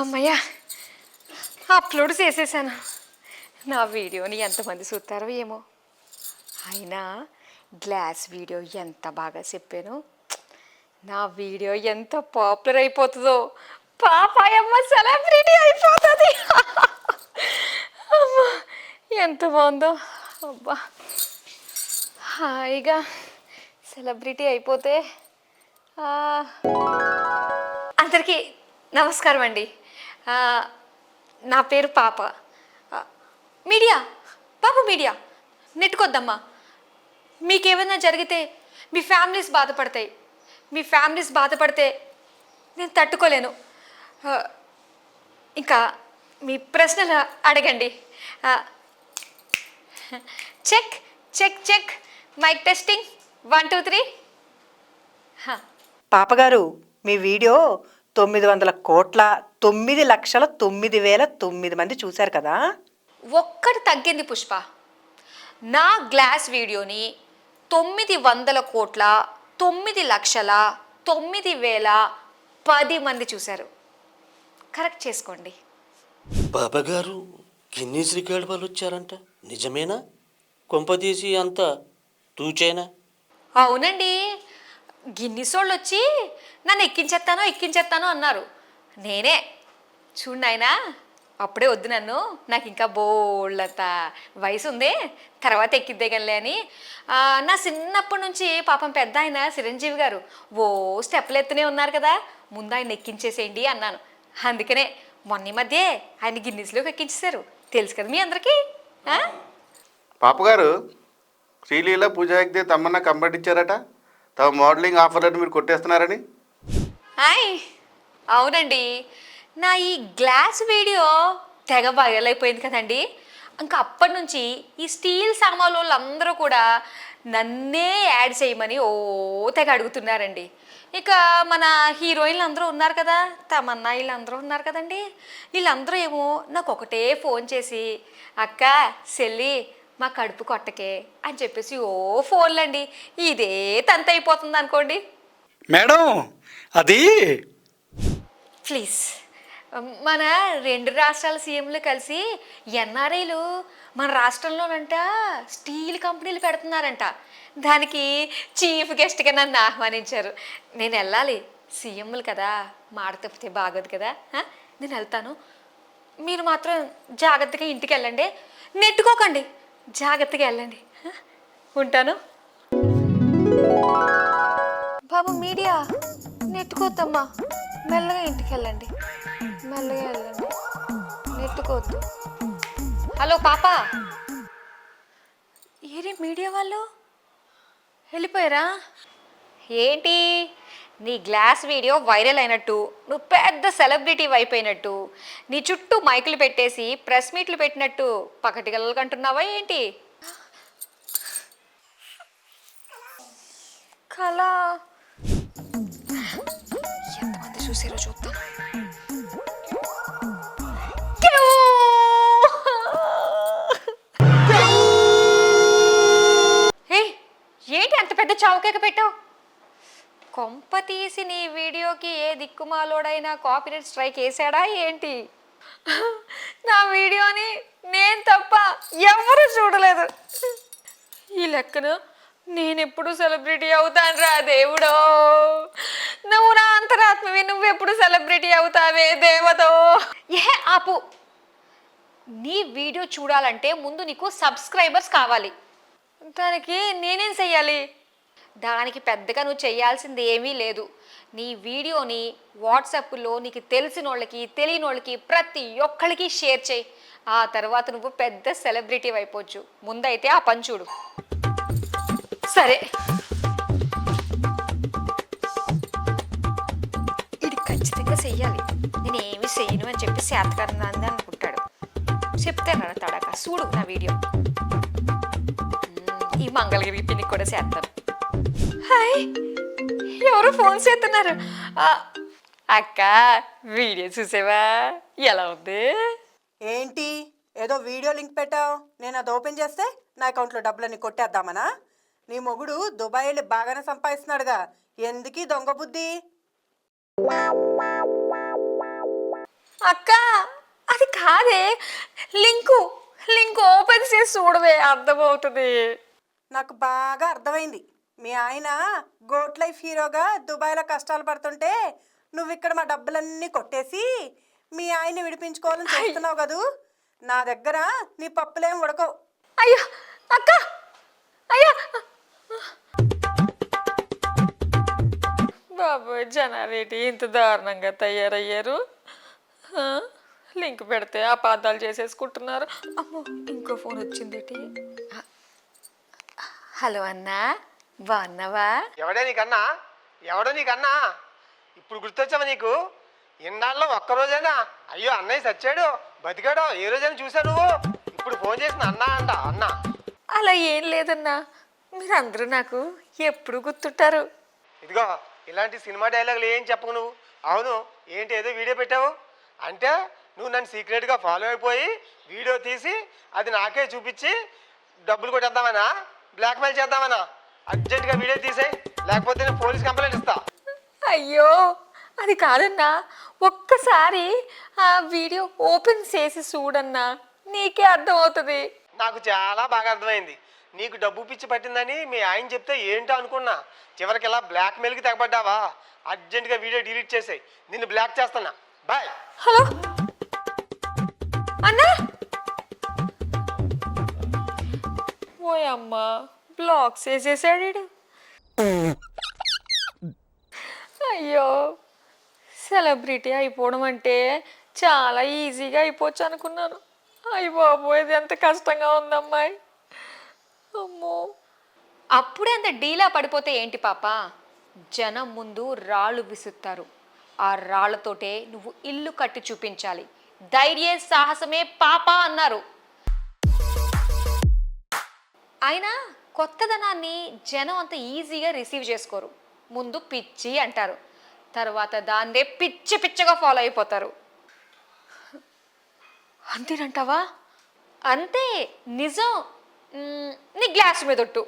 అమ్మయ్య, అప్లోడ్ చేసేసాను. నా వీడియోని ఎంతమంది చూస్తారో ఏమో. అయినా గ్లాస్ వీడియో ఎంత బాగా చెప్పాను. నా వీడియో ఎంత పాపులర్ అయిపోతుందో, పాపాయమ్మ సెలబ్రిటీ అయిపోతుంది. అమ్మా ఎంత బాగుందో. అబ్బా హాయిగా సెలబ్రిటీ అయిపోతే. అందరికీ నమస్కారం అండి. నా పేరు పాప. మీడియా పాప మీడియా నెట్టుకొద్దమ్మా. మీకేమైనా జరిగితే మీ ఫ్యామిలీస్ బాధపడతాయి. మీ ఫ్యామిలీస్ బాధపడితే నేను తట్టుకోలేను. ఇంకా మీ ప్రశ్నలు అడగండి. Check check check mic testing 1 2 3. పాపగారు, మీ వీడియో 900 కోట్ల 9,09,009 మంది చూశారు కదా. ఒక్కటి తగ్గింది పుష్ప. నా గ్లాస్ వీడియోని 900 కోట్ల 9,09,010 మంది చూశారు. కరెక్ట్ చేసుకోండి. బాబాగారు గిన్నీస్ రికార్డ్ వాళ్ళు వచ్చారంట, నిజమేనా? కొంపదీసి అంతా తూచేనా? అవునండి, గిన్నిస్ వాళ్ళు వచ్చి నన్ను ఎక్కించేస్తాను అన్నారు. నేనే చూడాయినా అప్పుడే వద్దు, నాకు ఇంకా బోళ్ళంత వయసు ఉంది, తర్వాత ఎక్కిద్దేగలే అని. నా చిన్నప్పటి నుంచి పాపం పెద్ద ఆయన చిరంజీవి గారు ఓ స్టెప్లు ఎత్తునే ఉన్నారు కదా, ముందు ఆయన ఎక్కించేసేయండి అన్నాను. అందుకనే మొన్న మధ్య ఆయన గిన్నీస్లోకి ఎక్కించేశారు. తెలుసు కదా మీ అందరికీ. పాపగారు, శ్రీలీల పూజా హెగ్డే తమ్మన్న కంప్లైంట్ ఇచ్చారట, తమ మోడలింగ్ ఆఫర్లను మీరు కొట్టేస్తున్నారని. హాయ్, అవునండి, నా ఈ గ్లాస్ వీడియో తెగ వైరల్ అయిపోయింది కదండి. ఇంకా అప్పటి నుంచి ఈ స్టీల్ సామాన్లు వాళ్ళందరూ కూడా నన్నే యాడ్ చేయమని తెగ అడుగుతున్నారండి. ఇక మన హీరోయిన్లు అందరూ ఉన్నారు కదా, తమన్నా వీళ్ళందరూ ఉన్నారు కదండి, వీళ్ళందరూ ఏమో నాకు ఒకటే ఫోన్ చేసి అక్క చెల్లి మా కడుపు కొట్టకే అని చెప్పేసి ఫోన్లండి. ఇదే తంత అయిపోతుంది అనుకోండి. మేడం అది ప్లీజ్, మన 2 రాష్ట్రాల సీఎంలు కలిసి ఎన్ఆర్ఐలు మన రాష్ట్రంలోనంట స్టీల్ కంపెనీలు పెడుతున్నారంట. దానికి చీఫ్ గెస్ట్గా నన్ను ఆహ్వానించారు. నేను వెళ్ళాలి, సీఎంలు కదా, మాట తప్పితే బాగోదు కదా. నేను వెళ్తాను, మీరు మాత్రం జాగ్రత్తగా ఇంటికి వెళ్ళండి, నెట్టుకోకండి, జాగ్రత్తగా వెళ్ళండి. ఉంటాను. బాబు మీడియా నెట్టుకోవద్దమ్మా, మెల్లగా ఇంటికి వెళ్ళండి, మెల్లగా వెళ్ళండి, నెట్టుకోవద్దు. హలో పాప, ఏరి మీడియా వాళ్ళు వెళ్ళిపోయారా ఏంటి? నీ గ్లాస్ వీడియో వైరల్ అయినట్టు, నువ్వు పెద్ద సెలబ్రిటీ అయిపోయినట్టు, నీ చుట్టూ మైకులు పెట్టేసి ప్రెస్ మీట్లు పెట్టినట్టు పకటిగలకంటున్నావా ఏంటి? కళ ఎంతమంది చూసారో చూద్దాం. ఏంటి అంత పెద్ద చౌకేక పెట్టావు? కొంప తీసి నీ వీడియోకి ఏ దిక్కుమాలోడైనా కాపీరైట్ స్ట్రైక్ వేసాడా ఏంటి? నా వీడియోని నేను తప్ప ఎవరు చూడలేదు. ఈ లెక్కన నేనెప్పుడు సెలబ్రిటీ అవుతాను రా దేవుడో. నువ్వు నా అంతరాత్మవి, నువ్వెప్పుడు సెలబ్రిటీ అవుతావే దేవతో. ఆపు, నీ వీడియో చూడాలంటే ముందు నీకు సబ్స్క్రైబర్స్ కావాలి. దానికి నేనేం చెయ్యాలి? దానికి పెద్దగా నువ్వు చేయాల్సింది ఏమీ లేదు. నీ వీడియోని వాట్సాప్లో నీకు తెలిసిన వాళ్ళకి తెలియని వాళ్ళకి ప్రతి ఒక్కరికి షేర్ చేయి. ఆ తర్వాత నువ్వు పెద్ద సెలబ్రిటీ అయిపోవచ్చు. ముందైతే ఆ పని చూడు. సరే, ఇది ఖచ్చితంగా చెయ్యాలి. నేనేమి చెయ్యను అని చెప్పి శాతకరణాన్ని అనుకుంటాడు. చెప్తే నడతాడాక చూడు నా వీడియో. ఈ మంగళగిరి పిన్నికి కూడా చేస్తాను. హాయ్, ఎవరు ఫోన్ చేస్తున్నారు? అక్క వీడియో చూసావా, ఎలా ఉంది? ఏంటి ఏదో వీడియో లింక్ పెట్టావు, నేను అది ఓపెన్ చేస్తే నా అకౌంట్లో డబ్బులన్నీ కొట్టేద్దామనా? నీ మొగుడు దుబాయ్ వెళ్ళి బాగానే సంపాదిస్తున్నాడుగా, ఎందుకీ దొంగ బుద్ధి? అక్క అది కాదే, లింకు లింక్ ఓపెన్ చేసి చూడవే, అర్థమవుతుంది. నాకు బాగా అర్థమైంది. మీ ఆయన గోట్ లైఫ్ హీరోగా దుబాయ్లో కష్టాలు పడుతుంటే నువ్వు ఇక్కడ మా డబ్బులన్నీ కొట్టేసి మీ ఆయన్ని విడిపించుకోవాలని చూస్తున్నావు కదూ. నా దగ్గర నీ పప్పులేం ఉడకవు. అయ్యో అక్క, అయ్యో బాబోయ్, జనాలేటి ఇంత దారుణంగా తయారయ్యారు. ఆ, లింక్ పెడితే అపార్థాలు చేసేసుకుంటున్నారు. అమ్మో, ఇంకో ఫోన్ వచ్చిందేటి. హలో అన్నా, బాగున్నావా? ఎవడే నీకన్నా ఇప్పుడు గుర్తొచ్చావా నీకు? ఎన్నాళ్ళు ఒక్కరోజైనా అయ్యో అన్నయ్య చచ్చాడు బతికాడో ఏ రోజైనా చూసా నువ్వు? ఇప్పుడు ఫోన్ చేసిన అన్న అలా ఏం లేదన్నా, మీరందరూ నాకు ఎప్పుడు గుర్తుంటారు. ఇదిగో ఇలాంటి సినిమా డైలాగులు ఏం చెప్పకు నువ్వు. అవును, ఏంటి ఏదో వీడియో పెట్టావు అంటే నువ్వు నన్ను సీక్రెట్గా ఫాలో అయిపోయి వీడియో తీసి అది నాకే చూపించి డబ్బులు కొట్టేద్దామనా, బ్లాక్మెయిల్ చేద్దామనా? అర్జెంటుగా వీడియో తీసేయి, లేకపోతే నేను పోలీస్ కంప్లైంట్ ఇస్తా. అయ్యో అది కాదన్నా, ఒక్కసారి ఆ వీడియో ఓపెన్ చేసి చూడన్నా, నీకే అర్థమవుతుంది. నాకు చాలా బాగా అర్థమైంది. నీకు డబ్బు పిచ్చి పట్టిందని మీ ఆయన చెప్తే ఏంటో అనుకున్నా, చివరికి ఇలా బ్లాక్మెయిల్కి తెగబడ్డావా? అర్జెంటుగా వీడియో డిలీట్ చేసేయి, నిన్ను బ్లాక్ చేస్తున్నా. బాయ్. హలో అన్నా, ఓయమ్మా, బ్లాక్ చేసేసాడు ఈడు. అయ్యో, సెలబ్రిటీ అయిపోవడం అంటే చాలా ఈజీగా అయిపోవచ్చు అనుకున్నాను. అయ్య బాబోయ్, ఇది ఎంత కష్టంగా ఉందమ్మాయి. అమ్మో, అప్పుడే అంత డీలా పడిపోతే ఏంటి పాప? జనం ముందు రాళ్ళు విసురుతారు, ఆ రాళ్లతోటే నువ్వు ఇల్లు కట్టి చూపించాలి. ధైర్య సాహసమే పాప అన్నారు. అయినా కొత్తదనాన్ని జనం అంత ఈజీగా రిసీవ్ చేసుకోరు. ముందు పిచ్చి అంటారు, తర్వాత దాన్నే పిచ్చి పిచ్చగా ఫాలో అయిపోతారు. అంతేనంటావా? అంతే, నిజం. నీ గ్లాస్ మీద ఒట్టు.